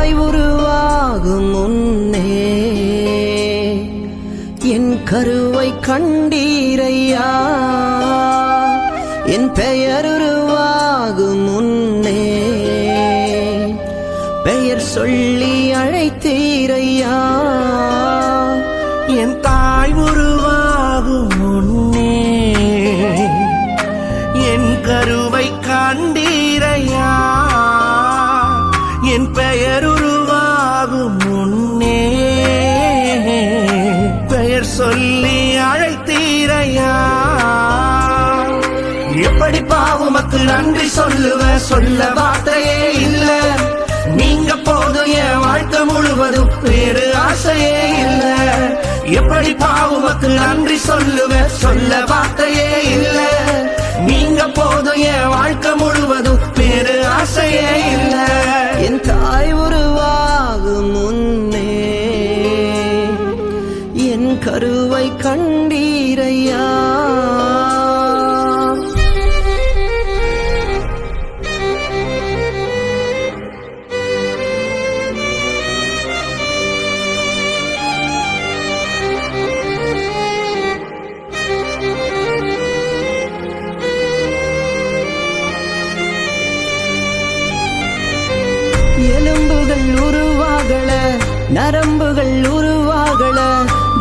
தாய் உருவாகும் முன்னே என் கருவை கண்டீரையா, என் பெயர் உருவாகும் முன்னே பெயர் சொல்லி அழைத்தீரையா. என் தாய் உருவாகும் முன்னே என் கருவை கண்டீரையா, என் பெயர் உருவாகும் முன்னே பெயர் சொல்லி அழைத்தீரையா. எப்படி பாவுமக்கு நன்றி சொல்லுவ, சொல்ல வார்த்தையே இல்ல. நீங்க போதும் என் வாழ்க்கை முழுவதும், வேறு ஆசையே இல்ல. எப்படி பாவுமக்கு நன்றி சொல்லுவ, சொல்ல வார்த்தையே இல்ல. நீங்க போதும் என் வாழ்க்கை முழுவதும், வேறு ஆசையே இல்ல. என் தாய் உருவாகும் முன்னே என் கருவை கண்டீரையா. எலும்புகள் உருவாகல, நரம்புகள் உருவாகல,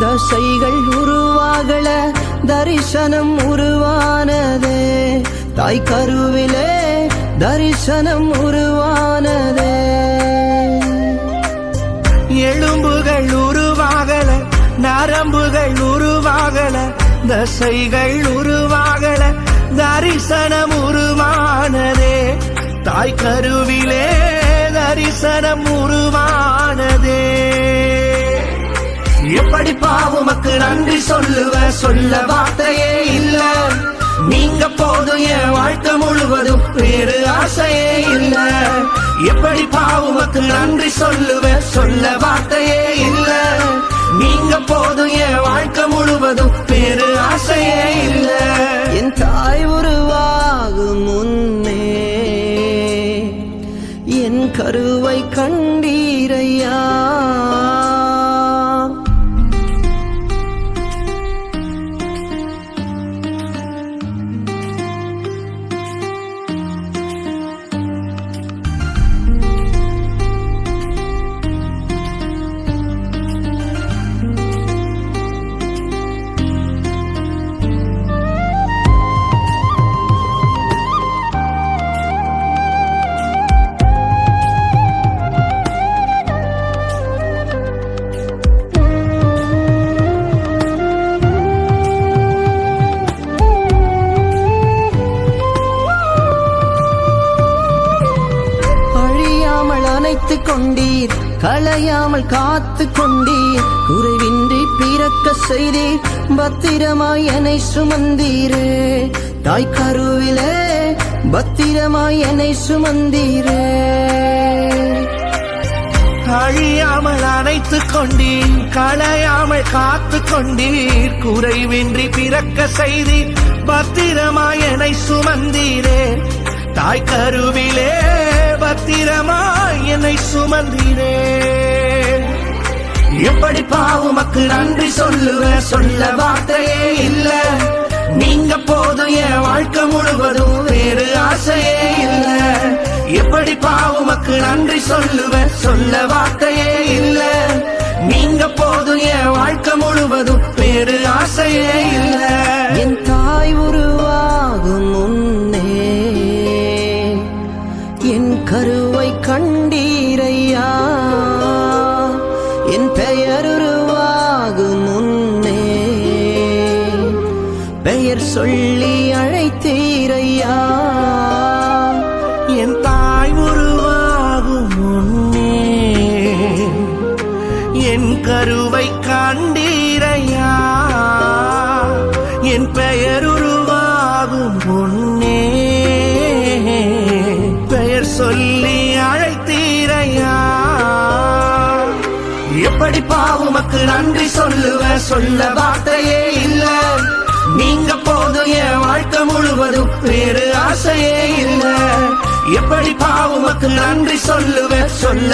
தசைகள் உருவாகல, தரிசனம் உருவானதே. தாய் கருவிலே தரிசனம் உருவானதே. எலும்புகள் உருவாகல, நரம்புகள் உருவாகல, தசைகள் உருவாகல, தரிசனம் உருவானதே. தாய் கருவிலே தரிசனம் உருவானதே. எப்படி பாவுமக்கு நன்றி சொல்லுவ, சொல்ல வார்த்தையே இல்ல. நீங்க போதும் என் வாழ்க்கை முழுவதும், வேறு ஆசையே இல்ல. எப்படி பாவுமக்கு நன்றி சொல்லுவ, சொல்ல வார்த்தையே இல்ல. நீங்க போதும் என் வாழ்க்கை முழுவதும், வேறு ஆசையே இல்ல. என் தாய் உருவாகும் முன்னே என் கருவை கண்டீரையா. அணைத்து கொண்டீர், களையாமல் காத்து கொண்டீர், குறைவின்றி பிறக்க செய்தீர், பத்திரமாய் என்னை சுமந்தீரே. தாய் கருவிலே பத்திரமாய் என்னை சுமந்தீரே. அழியாமல் அணைத்து கொண்டீர், களையாமல் காத்து கொண்டீர், குறைவின்றி பிறக்க செய்தீர், பத்திரமாய் என்னை சுமந்தீரே. தாய் கருவிலே பத்திரமாய் என்னை சுமந்தீரே. எப்படி பாவுமக்கு நன்றி சொல்லுவ, சொல்ல வார்த்தையே இல்ல. நீங்க போதும் என் வாழ்க்கை முழுவதும், வேறு ஆசையே இல்ல. எப்படி பாவுமக்கு நன்றி சொல்லுவ, சொல்ல வார்த்தையே இல்ல. நீங்க போதும் என் வாழ்க்கை முழுவதும், வேறு ஆசையே இல்ல. என் தாய் உருவாகும் முன்னே என் கருவை கண்டீரையா, என் பெயர் உருவாகும் முன்னே பெயர் சொல்லி அழைத்தீரையா. என் தாய் உருவாகும் முன்னே என் கருவை கண்டீரையா, என் பெயர் உருவாகும் முன்னே பெயர் சொல்லி அழைத்தீரையா. எப்படி பாவுமக்கு நன்றி சொல்லுவ, சொல்ல வார்த்தையே இல்ல. நீங்க போதும் என் வாழ்க்கை முழுவதும், வேறு ஆசையே இல்ல. எப்படி பாவுமக்கு நன்றி சொல்லுவ, சொல்ல